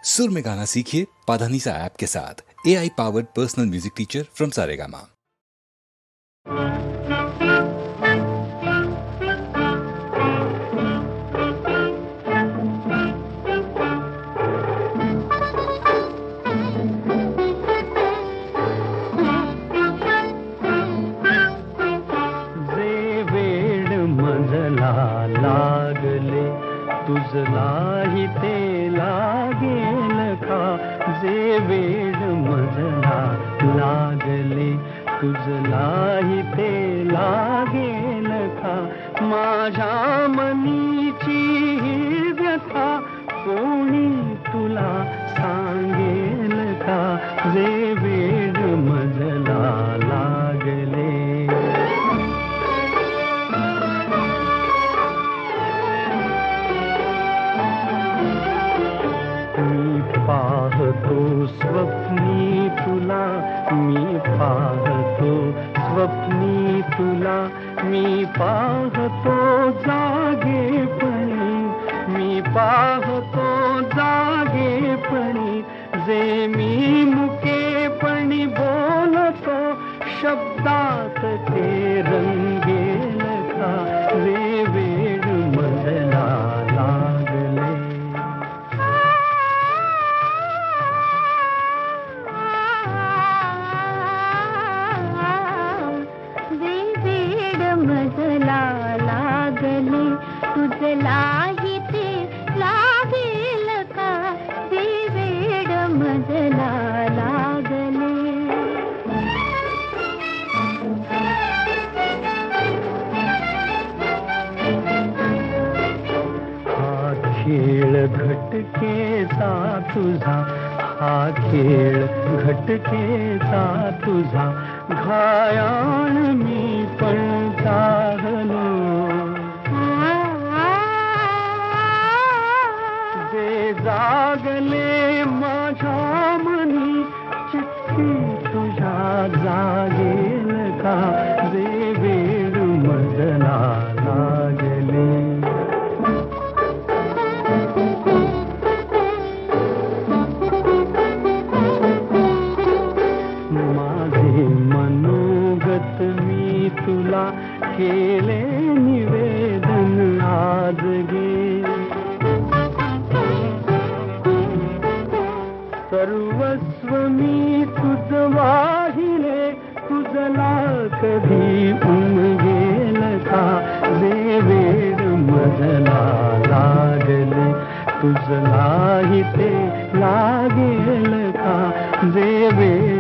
सुर में गाना सीखिए पाधानीसा ऐप के साथ। AI powered personal music teacher from Saregama. लागले तुझलाही ते लागेल का, जे वेड मजला लागले तुझलाही ते लागेल का, माझ्या मनीची ही व्यथा कोणी तुला सांगेल का, जे वेड मजला लागले. पाहतो स्वप्नी तुला, मी पाहतो स्वप्नी तुला, मी पाहतो जागेपणी, मी पाहतो जागेपणी, जे मी मुकेपणी बोलतो शब्दात ते रंगेल का, जे वेड मजला लागले. लागले तुझलाही ते लागेल का, ते वेड मजला लागले. हा खेळ घटकेचा तुझा, हा खेळ घटकेचा तुझा, घायाळ मी पण चाहलो. जे जागले माझ्या मनी चिठ्ठी तुझ्या जागेल का, जे वेड मजला लागले. माझे मनोगत मी तुला केले निवेदन आज गे, सर्वस्व मी तुझ वाहिले, तुझला कधी उमगेल का, जे वेड मजला लागले तुझलाही ते लागेल का, जे वेड